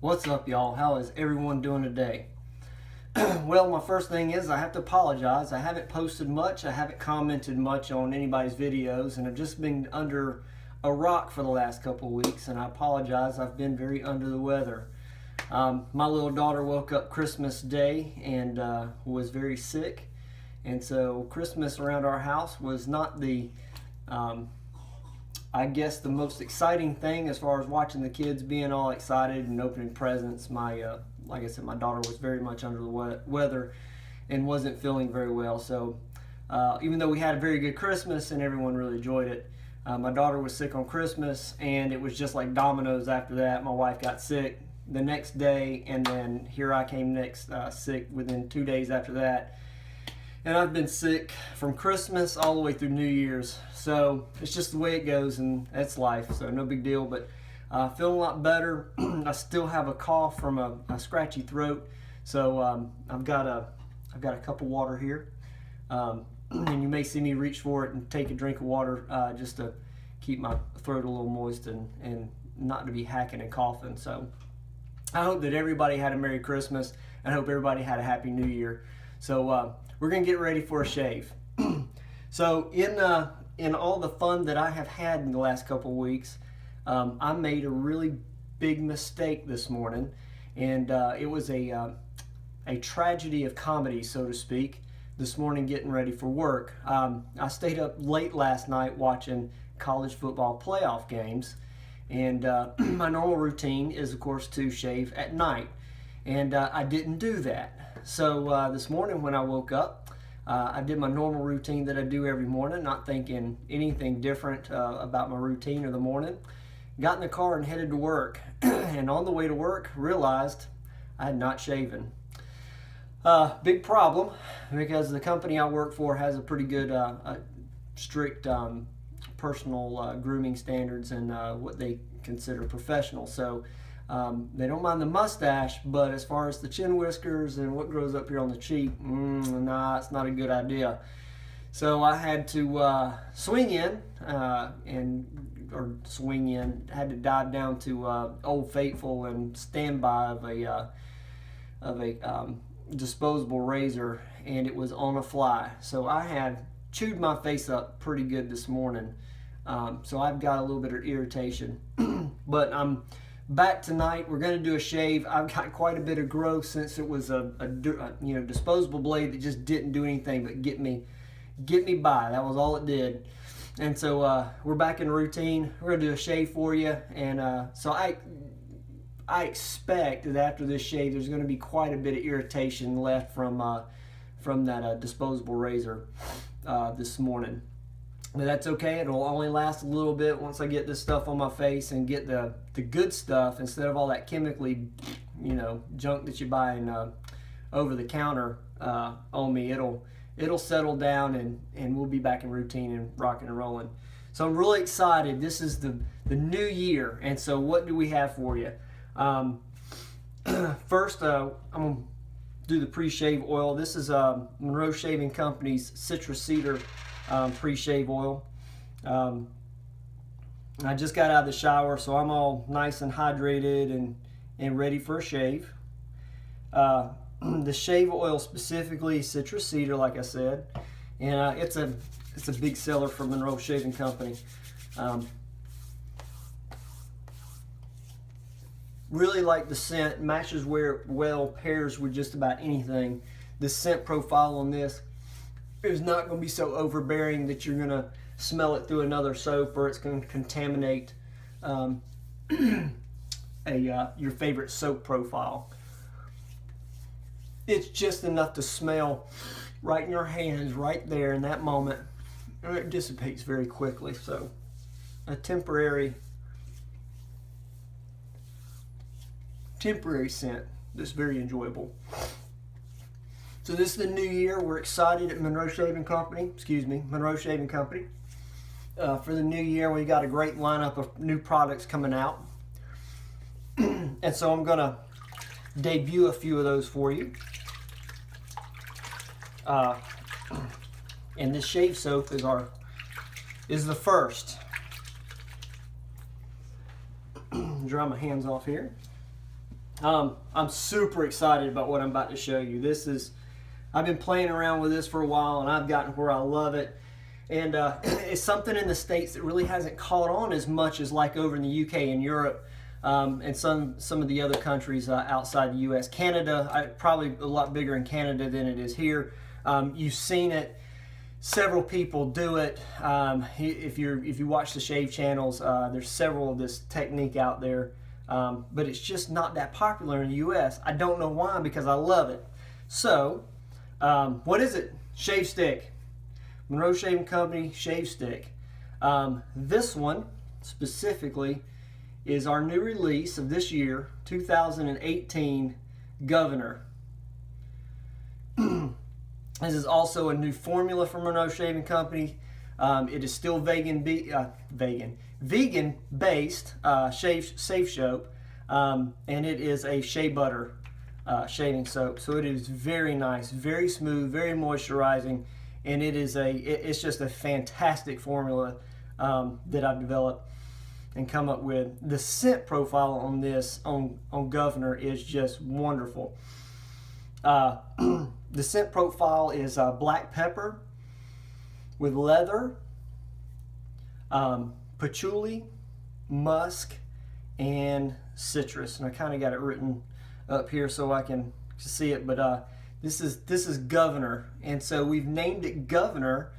What's up, y'all? How is everyone doing today? Well, my first thing is I have to apologize. I haven't posted much. I haven't commented much on anybody's videos, and I've just been under a rock for the last couple of weeks, and I apologize. I've been very under the weather. My little daughter woke up Christmas Day and was very sick, and so Christmas around our house was not the I guess the most exciting thing as far as watching the kids being all excited and opening presents. Like I said, my daughter was very much under the weather and wasn't feeling very well. So even though we had a very good Christmas and everyone really enjoyed it, my daughter was sick on Christmas, and it was just like dominoes after that. My wife got sick the next day, and then here I came next sick within 2 days after that. And I've been sick from Christmas all the way through New Year's. So it's just the way it goes, and that's life, so no big deal. But feeling a lot better. I still have a cough from a scratchy throat. So I've got a cup of water here. And you may see me reach for it and take a drink of water just to keep my throat a little moist and not to be hacking and coughing. So I hope that everybody had a Merry Christmas, and I hope everybody had a Happy New Year. So we're gonna get ready for a shave. So in all the fun that I have had in the last couple of weeks, I made a really big mistake this morning, and it was a tragedy of comedy, so to speak, this morning getting ready for work. I stayed up late last night watching college football playoff games, and my normal routine is, of course, to shave at night, and I didn't do that. So this morning when I woke up, I did my normal routine that I do every morning, not thinking anything different about my routine of the morning. Got in the car and headed to work, and on the way to work realized I had not shaven. Big problem, because the company I work for has a pretty good strict personal grooming standards and what they consider professional. So they don't mind the mustache, but as far as the chin whiskers and what grows up here on the cheek, nah, it's not a good idea. So I had to swing in, had to dive down to Old Faithful and standby of a disposable razor, and it was on a fly. So I had chewed my face up pretty good this morning. So I've got a little bit of irritation, but I'm back tonight. We're going to do a shave. I've got quite a bit of growth since it was a disposable blade that just didn't do anything but get me by. That was all it did. And so we're back in routine. We're going to do a shave for you, and so I expect that after this shave there's going to be quite a bit of irritation left from that disposable razor this morning. But that's okay. It'll only last a little bit once I get this stuff on my face and get the good stuff instead of all that chemically, junk that you buy in over the counter on me. It'll settle down, and we'll be back in routine and rocking and rolling. So I'm really excited. This is the new year, and so what do we have for you? First, I'm gonna do the pre-shave oil. This is Monroe Shaving Company's Citrus Cedar pre-shave oil. I just got out of the shower, so I'm all nice and hydrated and ready for a shave. The shave oil specifically, Citrus Cedar, like I said, and it's a big seller for Monroe Shaving Company. Really like the scent. Matches well, pairs with just about anything. The scent profile on this is not going to be so overbearing that you're going to smell it through another soap, or it's going to contaminate your favorite soap profile. It's just enough to smell right in your hands, right there in that moment, and it dissipates very quickly. So a temporary scent that's very enjoyable. So this is the new year. We're excited at Monroe Shaving Company. For the new year, we got a great lineup of new products coming out. And so I'm gonna debut a few of those for you. And this shave soap is the first. Dry my hands off here. I'm super excited about what I'm about to show you. I've been playing around with this for a while, and I've gotten where I love it. And it's something in the States that really hasn't caught on as much as like over in the UK and Europe, and some of the other countries outside the US. Canada, probably a lot bigger in Canada than it is here. You've seen it. Several people do it. If you watch the shave channels, there's several of this technique out there, but it's just not that popular in the US. I don't know why, because I love it. So, what is it? Shave stick. Monroe Shaving Company shave stick. This one specifically is our new release of this year, 2018 Governor. This is also a new formula from Monroe Shaving Company. It is still vegan-based safe soap, and it is a shea butter shaving soap. So it is very nice, very smooth, very moisturizing, and it's just a fantastic formula that I've developed and come up with. The scent profile on this on Governor is just wonderful. The scent profile is black pepper with leather, patchouli, musk, and citrus. And I kind of got it written up here so I can see it, but this is Governor, and so we've named it Governor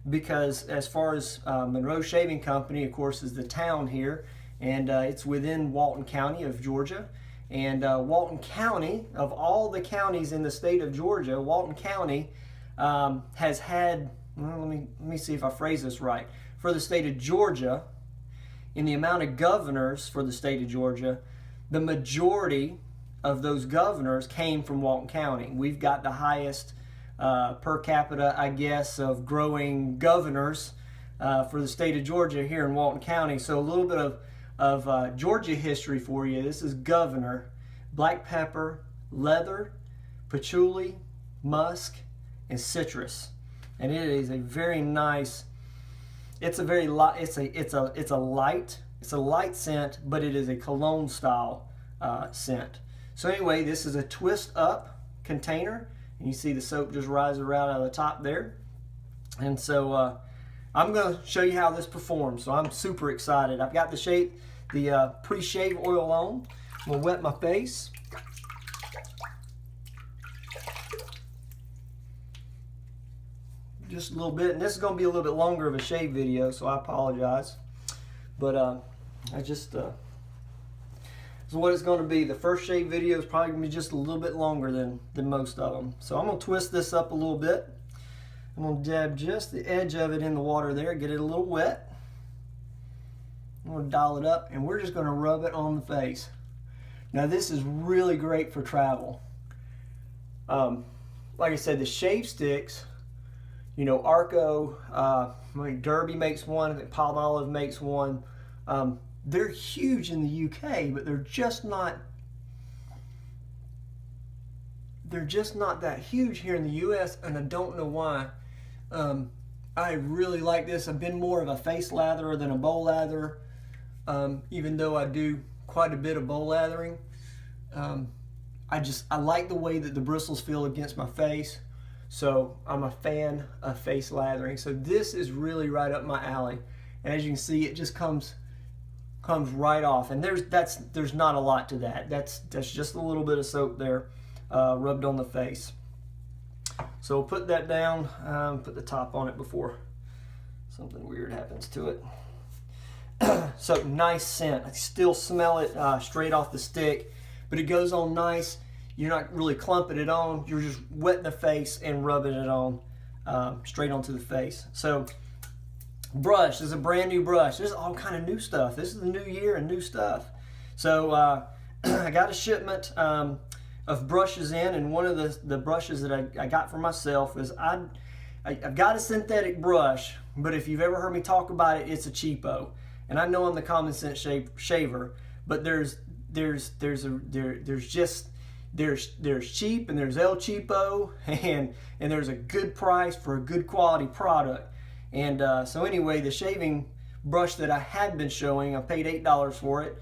because, as far as Monroe Shaving Company, of course, is the town here, and it's within Walton County of Georgia. And Walton County, of all the counties in the state of Georgia, Walton County has had, well, let me see if I phrase this right. For the state of Georgia, in the amount of governors for the state of Georgia, the majority of those governors came from Walton County. We've got the highest per capita, I guess, of growing governors for the state of Georgia here in Walton County. So a little bit of Georgia history for you. This is Governor, black pepper, leather, patchouli, musk, and citrus, and it is a very nice. It's a very light. It's a light scent, but it is a cologne style scent. So anyway, this is a twist up container, and you see the soap just rises right out of the top there. And so I'm going to show you how this performs. So I'm super excited. I've got the pre-shave oil on. I'm going to wet my face. Just a little bit. And this is going to be a little bit longer of a shave video, so I apologize. But this is what it's going to be. The first shave video is probably going to be just a little bit longer than most of them. So I'm going to twist this up a little bit. I'm going to dab just the edge of it in the water there, get it a little wet. I'm going to dial it up, and we're just going to rub it on the face. Now this is really great for travel. Like I said, the shave sticks, you know, Arco, like Derby makes one, I think Palmolive makes one. They're huge in the UK, but they're just not that huge here in the US, and I don't know why. I really like this. I've been more of a face latherer than a bowl latherer, even though I do quite a bit of bowl lathering. I like the way that the bristles feel against my face, so I'm a fan of face lathering. So this is really right up my alley, and as you can see, it just comes right off, and there's not a lot to that. That's just a little bit of soap there, rubbed on the face. So we'll put that down, put the top on it before something weird happens to it. So nice scent. I still smell it straight off the stick, but it goes on nice. You're not really clumping it on. You're just wetting the face and rubbing it on straight onto the face. So brush, this is a brand new brush. This is all kind of new stuff. This is the new year and new stuff. So I got a shipment of brushes in, and one of the brushes that I got for myself is I've got a synthetic brush, but if you've ever heard me talk about it, it's a cheapo. And I know I'm the common sense shaver, but there's cheap and there's El Cheapo, and there's a good price for a good quality product. And so anyway, the shaving brush that I had been showing, I paid $8 for it.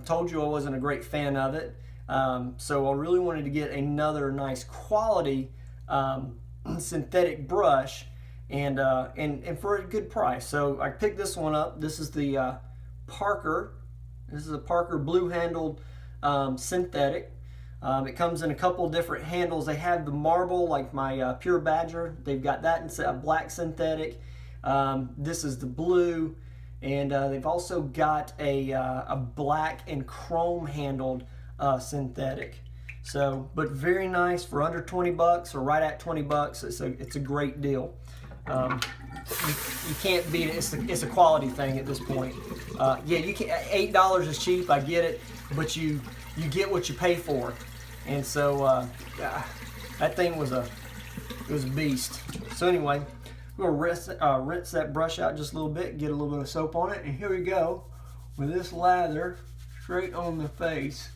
Told you I wasn't a great fan of it. So I really wanted to get another nice quality synthetic brush, and for a good price. So I picked this one up. This is the Parker. This is a Parker blue handled synthetic. It comes in a couple different handles. They have the marble, like my Pure Badger. They've got that in a black synthetic. This is the blue, and they've also got a black and chrome handled synthetic. So, but very nice for under 20 bucks or right at 20 bucks. It's a great deal. You can't beat it. It's a quality thing at this point. Yeah, you can. $8 is cheap. I get it, but you get what you pay for. And so that thing was a beast. So anyway, we're gonna rinse that brush out just a little bit, get a little bit of soap on it, and here we go with this lather straight on the face.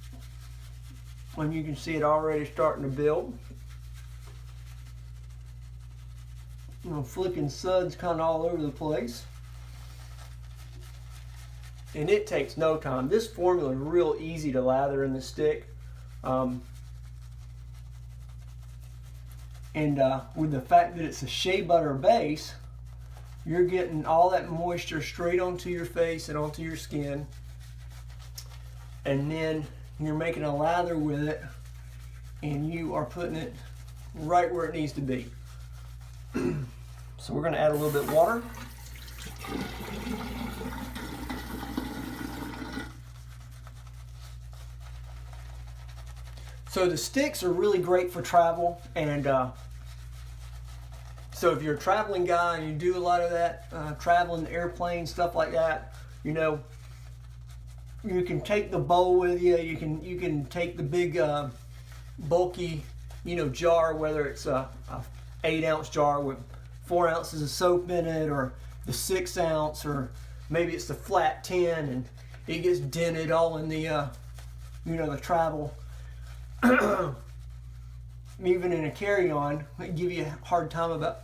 And you can see it already starting to build. You know, flicking suds kind of all over the place. And it takes no time. This formula is real easy to lather in the stick. With the fact that it's a shea butter base, you're getting all that moisture straight onto your face and onto your skin. And then you're making a lather with it, and you are putting it right where it needs to be. So we're going to add a little bit of water. So the sticks are really great for travel, and so if you're a traveling guy and you do a lot of that, traveling, airplanes, stuff like that, you know, you can take the bowl with you. You can take the big, bulky, you know, jar, whether it's a 8-ounce jar with 4 ounces of soap in it, or the 6 ounce, or maybe it's the flat 10, and it gets dented all in the, you know, the travel. Even in a carry-on, I give you a hard time about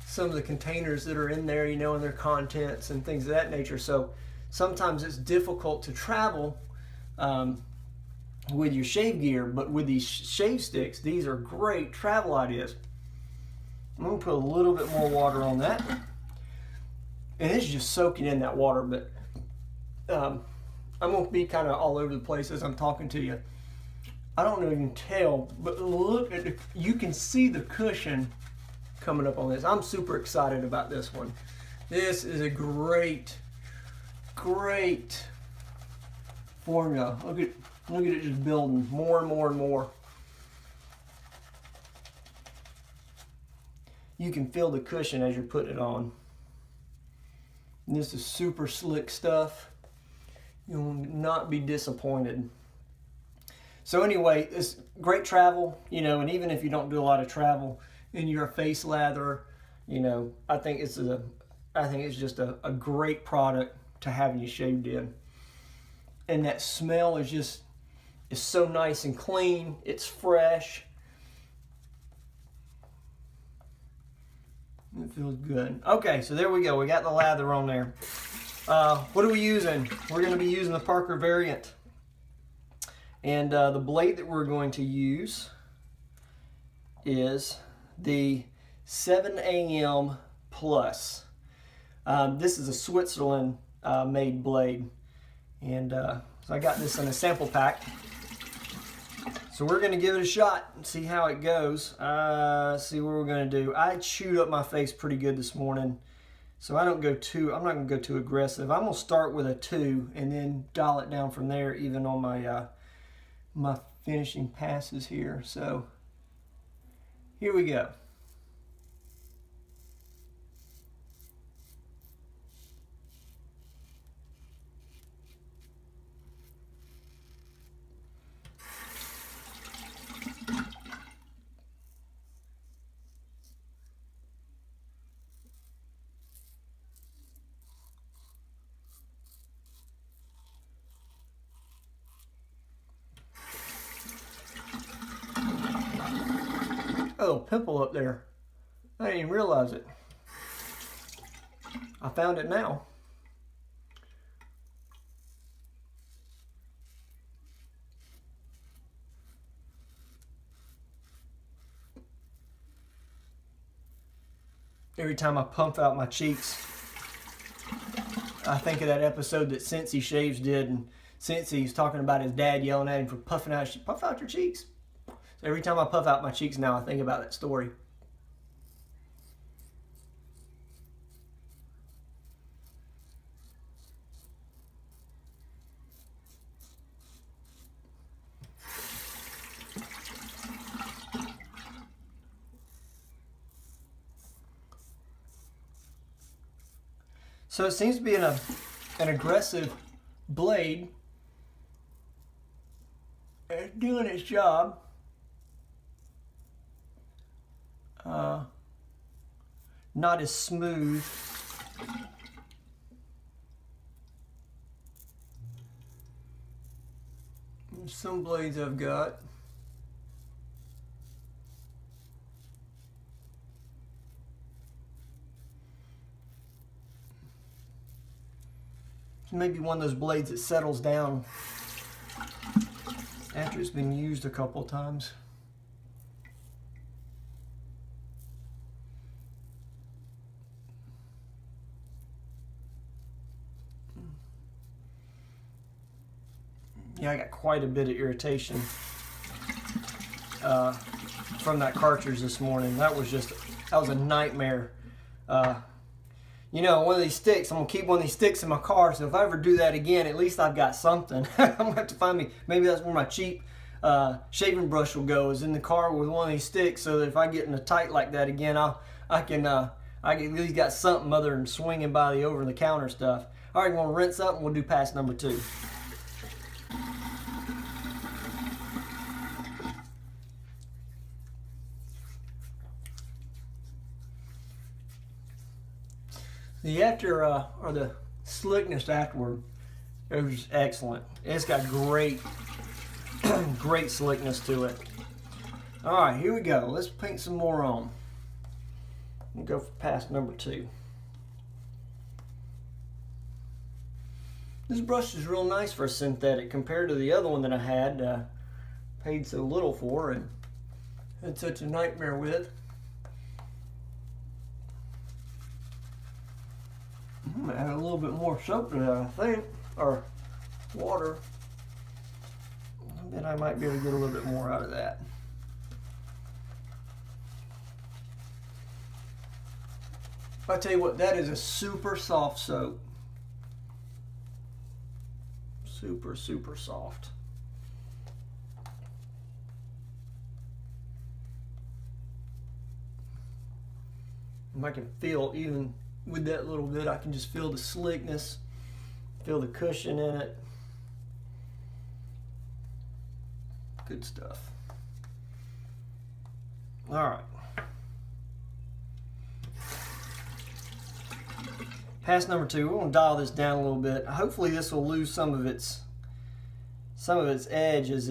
some of the containers that are in there, you know, and their contents and things of that nature. So sometimes it's difficult to travel with your shave gear, but with these shave sticks, these are great travel ideas. I'm going to put a little bit more water on that. And it's just soaking in that water, but I'm going to be kind of all over the place as I'm talking to you. I don't even tell, but look at you can see the cushion coming up on this. I'm super excited about this one. This is a great formula. Look at it just building more and more and more. You can feel the cushion as you're putting it on. And this is super slick stuff. You will not be disappointed. So anyway, it's great travel, you know, and even if you don't do a lot of travel and you're a face latherer, you know, I think it's just a great product to have you shaved in. And that smell is so nice and clean. It's fresh. It feels good. Okay, so there we go. We got the lather on there. What are we using? We're going to be using the Parker variant. And the blade that we're going to use is the 7AM Plus. This is a Switzerland made blade. And so I got this in a sample pack. So we're going to give it a shot and see how it goes. See what we're going to do. I chewed up my face pretty good this morning. So I'm not going to go too aggressive. I'm going to start with a 2 and then dial it down from there, even on my my finishing passes here. So here we go. A little pimple up there. I didn't even realize it. I found it now. every time I pump out my cheeks, I think of that episode that Cincy Shaves did, and Cincy's talking about his dad yelling at him for puffing out. Puff out your cheeks. So every time I puff out my cheeks now, I think about that story. So it seems to be an aggressive blade. It's doing its job. Not as smooth. Some blades I've got. Maybe one of those blades that settles down after it's been used a couple times. Yeah, I got quite a bit of irritation from that cartridge this morning. That was a nightmare. You know, one of these sticks, I'm going to keep one of these sticks in my car, so if I ever do that again, at least I've got something. I'm going to have to find me, maybe that's where my cheap shaving brush will go, is in the car with one of these sticks, so that if I get in a tight like that again, I can at least got something other than swinging by the over-the-counter stuff. All right, we're going to rinse up and we'll do pass number 2. The after or the slickness afterward, it was excellent. It's got great, great slickness to it. All right, here we go. Let's paint some more on. We'll go for pass number 2. This brush is real nice for a synthetic compared to the other one that I had paid so little for and had such a nightmare with. I'm gonna add a little bit more soap to that, I think, or water. I bet I might be able to get a little bit more out of that. I tell you what, that is a super soft soap. Super, super soft. And I can feel, even with that little bit, I can just feel the slickness, feel the cushion in it. Good stuff. All right. Pass number 2. We're going to dial this down a little bit. Hopefully this will lose some of its edge as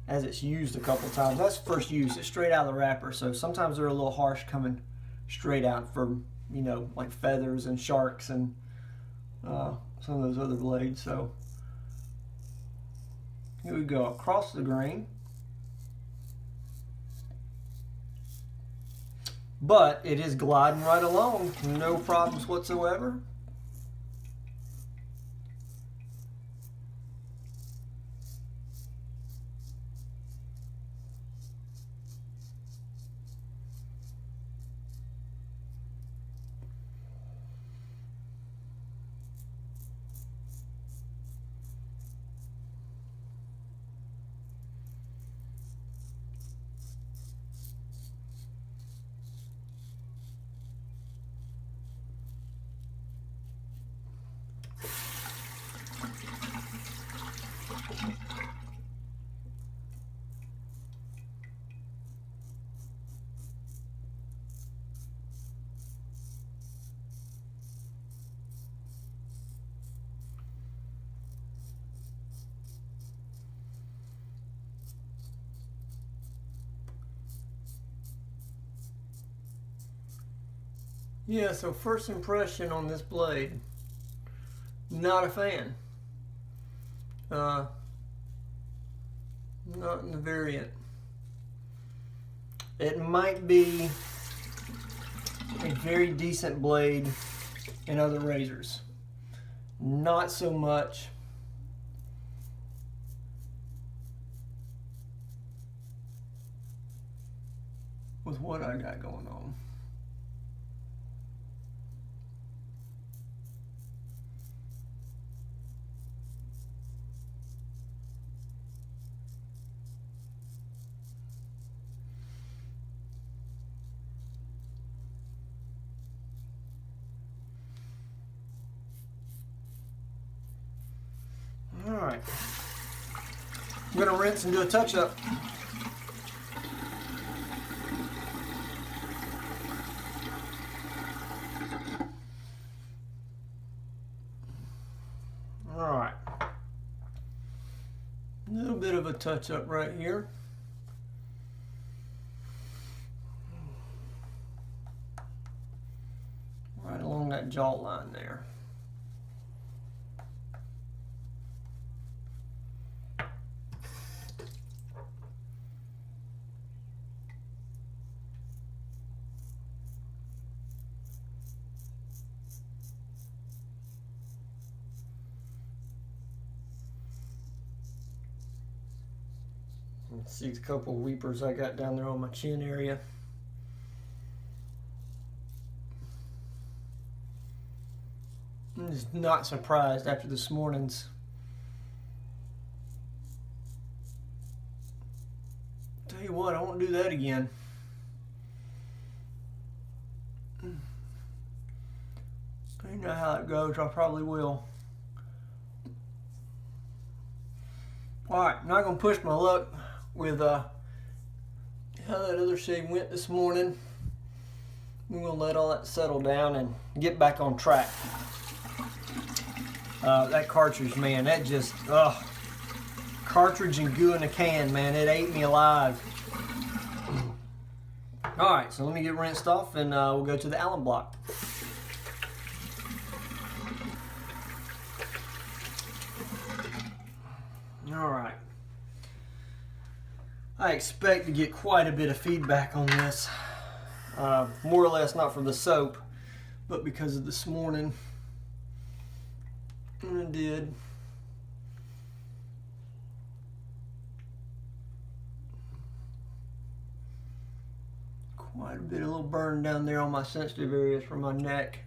it's used a couple times. That's first use. It's straight out of the wrapper, so sometimes they're a little harsh coming straight out from, you know, like feathers and sharks and some of those other blades. So here we go, across the grain. But it is gliding right along, no problems whatsoever. Yeah, so first impression on this blade, not a fan. Not in the variant. It might be a very decent blade in other razors. Not so much with what I got going on. All right, I'm gonna rinse and do a touch up. All right, a little bit of a touch up right here. Right along that jaw line there. See a couple of weepers I got down there on my chin area. I'm just not surprised after this morning's tell you what, I won't do that again. You know how it goes, I probably will. Alright, not gonna push my luck with how that other shave went this morning. We're gonna let all that settle down and get back on track. That cartridge, man, that just cartridge and goo in a can, man, it ate me alive. Alright, so let me get rinsed off and we'll go to the Allen block. Alright, I expect to get quite a bit of feedback on this, more or less not from the soap, but because of this morning. And I did. Quite a bit, a little burn down there on my sensitive areas from my neck.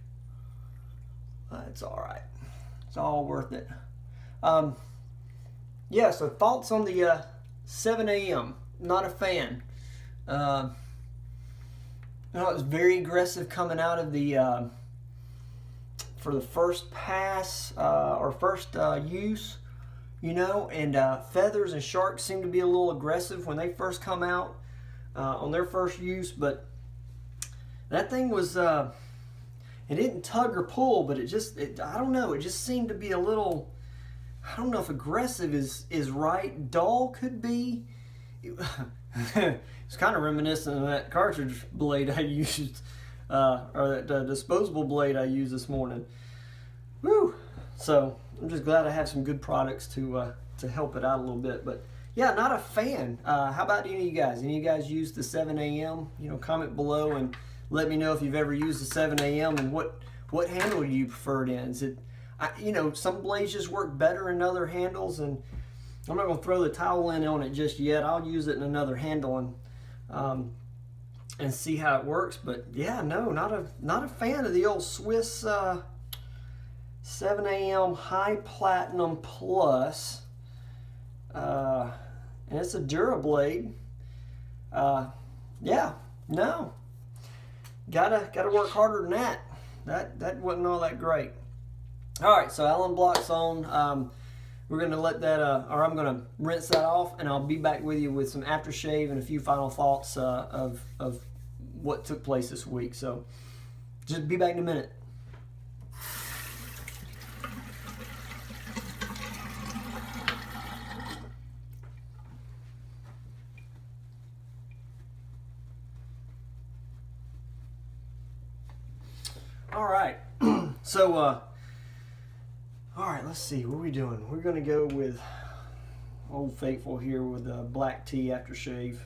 It's alright. It's all worth it. Yeah, so thoughts on the 7 a.m. Not a fan. You know, it was very aggressive coming out of the for the first pass or first use, you know, and feathers and sharks seem to be a little aggressive when they first come out on their first use, but that thing was it didn't tug or pull, but I don't know, it just seemed to be a little, I don't know if aggressive is right. Dull could be. It's kind of reminiscent of that cartridge blade I used, or that disposable blade I used this morning. Woo! So I'm just glad I have some good products to help it out a little bit. But yeah, not a fan. How about any of you guys? Any of you guys use the 7 a.m.? You know, comment below and let me know if you've ever used the 7 a.m. and what handle do you prefer it in. Is it, you know, some blades just work better in other handles, and I'm not going to throw the towel in on it just yet. I'll use it in another handle and see how it works. But yeah, no, not a fan of the old Swiss 7 a.m. High Platinum Plus. And it's a Durablade. Yeah, no. Gotta work harder than that. That wasn't all that great. Alright, so Allen block's on. We're going to let that, or I'm going to rinse that off, and I'll be back with you with some aftershave and a few final thoughts of what took place this week. So just be back in a minute. All right, so all right, let's see, what are we doing? We're gonna go with Old Faithful here with black tea after shave.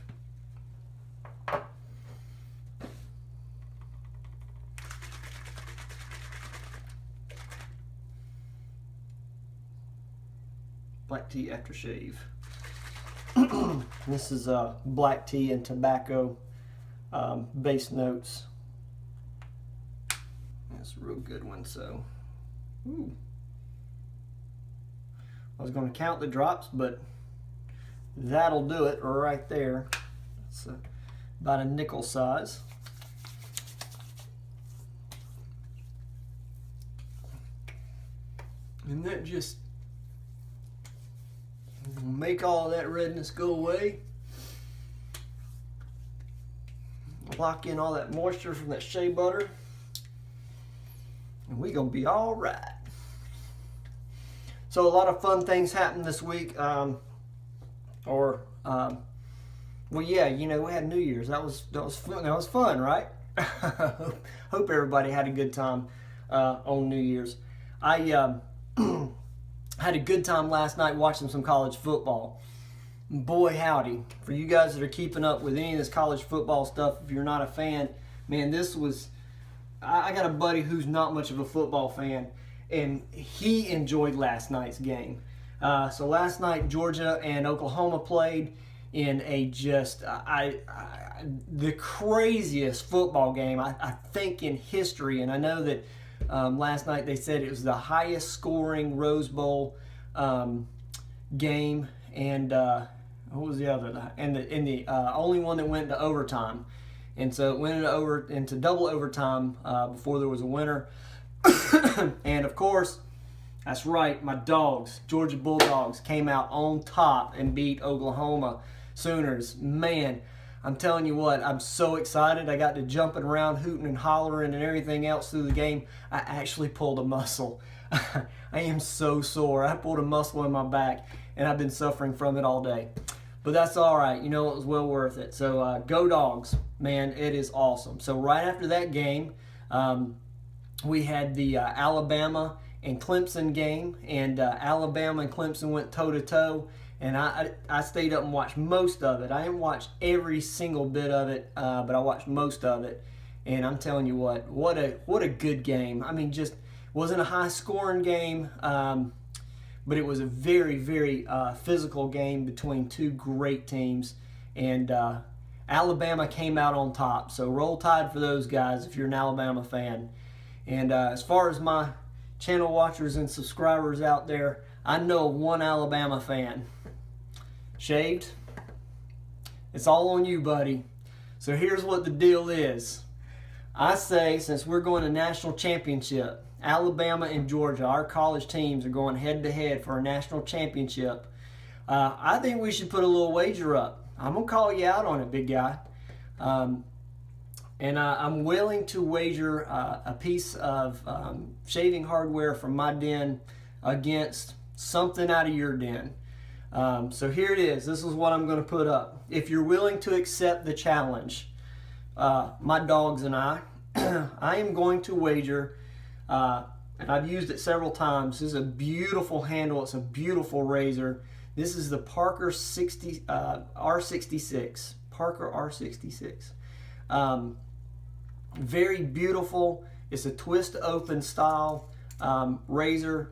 Black tea aftershave. This is black tea and tobacco base notes. That's a real good one. So, ooh. I was going to count the drops, but that'll do it right there. It's about a nickel size. And that just will make all that redness go away. Lock in all that moisture from that shea butter. And we're going to be all right. So a lot of fun things happened this week. Well, yeah, you know, we had New Year's. That was fun. That was fun, right? Hope everybody had a good time on New Year's. I had a good time last night watching some college football. Boy, howdy. For you guys that are keeping up with any of this college football stuff, if you're not a fan, man, this was... I got a buddy who's not much of a football fan, and he enjoyed last night's game. So last night, Georgia and Oklahoma played in a just the craziest football game, I think, in history. And I know that last night they said it was the highest scoring Rose Bowl game, and what was the other? And the only one that went to overtime. And so it went into double overtime before there was a winner. And of course, that's right, my dogs, Georgia Bulldogs, came out on top and beat Oklahoma Sooners. Man, I'm telling you what, I'm so excited. I got to jumping around, hooting and hollering and everything else through the game. I actually pulled a muscle. I am so sore. I pulled a muscle in my back, and I've been suffering from it all day. But that's all right. You know, it was well worth it. So go Dogs. Man, it is awesome. So right after that game, we had the Alabama and Clemson game. And Alabama and Clemson went toe-to-toe. And I stayed up and watched most of it. I didn't watch every single bit of it, but I watched most of it. And I'm telling you what a good game. I mean, just wasn't a high-scoring game. But it was a very, very physical game between two great teams. And Alabama came out on top. So roll tide for those guys if you're an Alabama fan. And as far as my channel watchers and subscribers out there, I know one Alabama fan. Shaved, it's all on you, buddy. So here's what the deal is. I say, since we're going to national championship, Alabama and Georgia, our college teams are going head-to-head for a national championship. I think we should put a little wager up. I'm going to call you out on it, big guy. And I'm willing to wager a piece of shaving hardware from my den against something out of your den. So here it is. This is what I'm going to put up. If you're willing to accept the challenge, my dogs and I am going to wager... and I've used it several times. This is a beautiful handle. It's a beautiful razor. This is the Parker R66. Parker R66. Very beautiful. It's a twist open style razor.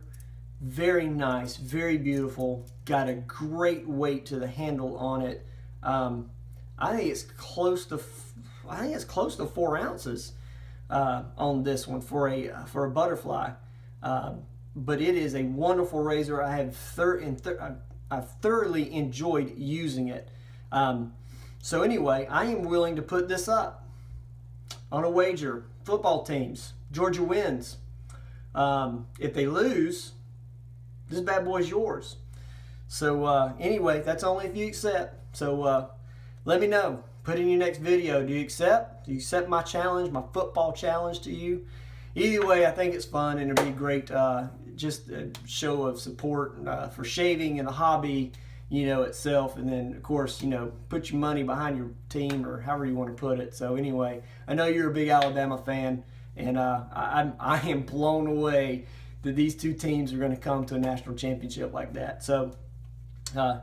Very nice. Very beautiful. Got a great weight to the handle on it. I think it's close to 4 ounces. On this one for a butterfly, but it is a wonderful razor. I have I've thoroughly enjoyed using it. So anyway, I am willing to put this up on a wager. Football teams, Georgia wins. If they lose, this bad boy's yours. So anyway, that's only if you accept. So let me know. Put in your next video. Do you accept? Do you accept my challenge, my football challenge to you? Either way, I think it's fun, and it'll be great, just a show of support for shaving and the hobby, you know, itself. And then, of course, you know, put your money behind your team, or however you want to put it. So anyway, I know you're a big Alabama fan, and I am blown away that these two teams are going to come to a national championship like that. So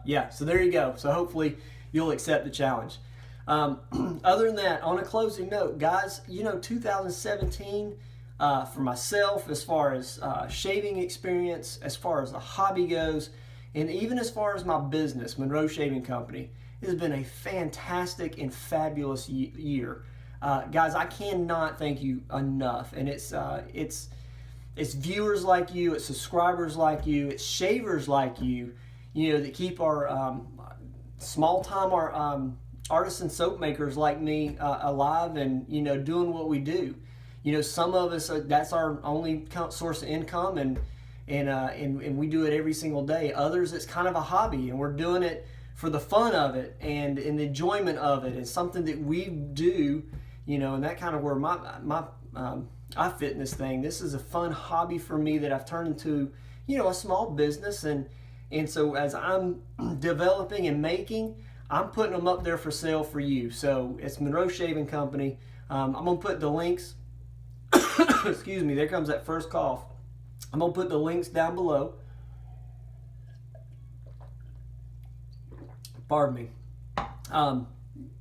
yeah, so there you go. So hopefully you'll accept the challenge. Other than that, on a closing note, guys, you know, 2017 for myself, as far as shaving experience, as far as the hobby goes, And even as far as my business, Monroe Shaving Company, it has been a fantastic and fabulous year. Guys, I cannot thank you enough. And it's viewers like you, it's subscribers like you, it's shavers like you, that keep our small-time artisan soap makers like me alive and, doing what we do. Some of us, that's our only source of income, and we do it every single day. Others, it's kind of a hobby, and we're doing it for the fun of it and the enjoyment of it. It's something that we do, and that kind of where my I fit in this thing. This is a fun hobby for me that I've turned into, a small business, and so as I'm developing and making, I'm putting them up there for sale for you. So it's Monroe Shaving Company. I'm gonna put the links. Excuse me. There comes that first cough. I'm gonna put the links down below. Pardon me. On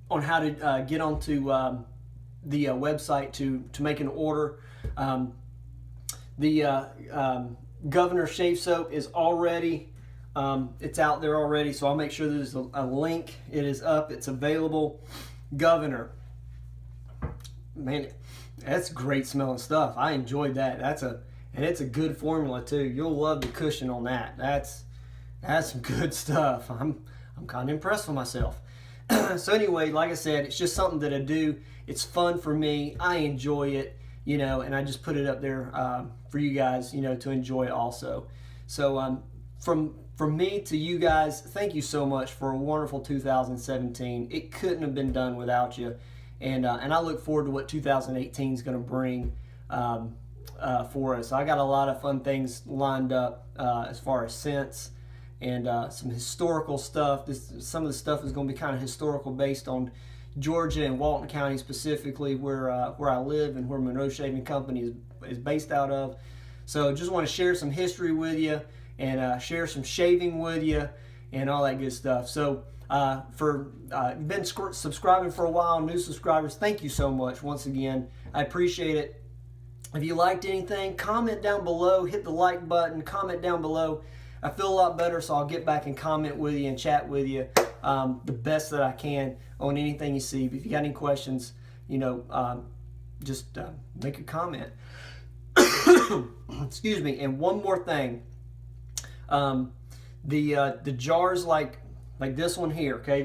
how to get onto the website to make an order. The Governor Shave Soap is already, it's out there already, so I'll make sure there's a link. It is up, it's available. Governor, man, that's great smelling stuff. I enjoyed that. And it's a good formula too. You'll love the cushion on that. That's some good stuff. I'm kind of impressed with myself. So anyway, like I said, it's just something that I do. It's fun for me. I enjoy it, and I just put it up there for you guys, to enjoy also. So from me to you guys, thank you so much for a wonderful 2017. It couldn't have been done without you, and I look forward to what 2018 is going to bring for us. I got a lot of fun things lined up as far as scents and some historical stuff. Some of the stuff is going to be kind of historical, based on Georgia and Walton County specifically, where I live and where Monroe Shaving Company is based out of. So just want to share some history with you and share some shaving with you and all that good stuff. So for been subscribing for a while, new subscribers, thank you so much once again. I appreciate it. If you liked anything, comment down below, hit the like button, comment down below. I feel a lot better, so I'll get back and comment with you and chat with you the best that I can on anything you see. But if you got any questions, just make a comment. Excuse me. And one more thing, the jars like this one here. Okay,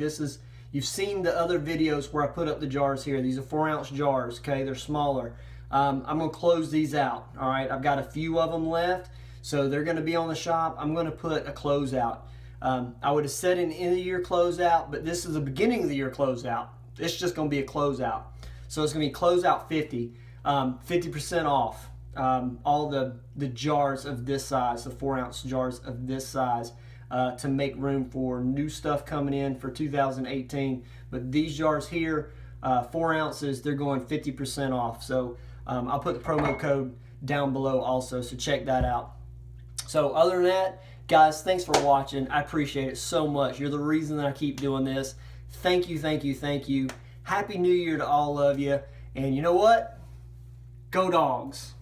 you've seen the other videos where I put up the jars here. These are 4-ounce jars. Okay, they're smaller. I'm gonna close these out. All right, I've got a few of them left. So they're going to be on the shop. I'm going to put a closeout. I would have said an end of the year closeout, but this is a beginning of the year closeout. It's just going to be a closeout. So it's going to be closeout 50, 50% off all the jars of this size, the 4-ounce jars of this size, to make room for new stuff coming in for 2018. But these jars here, 4 ounces, they're going 50% off. So I'll put the promo code down below also, so check that out. So other than that, guys, thanks for watching. I appreciate it so much. You're the reason that I keep doing this. Thank you, thank you, thank you. Happy New Year to all of you. And you know what? Go Dogs.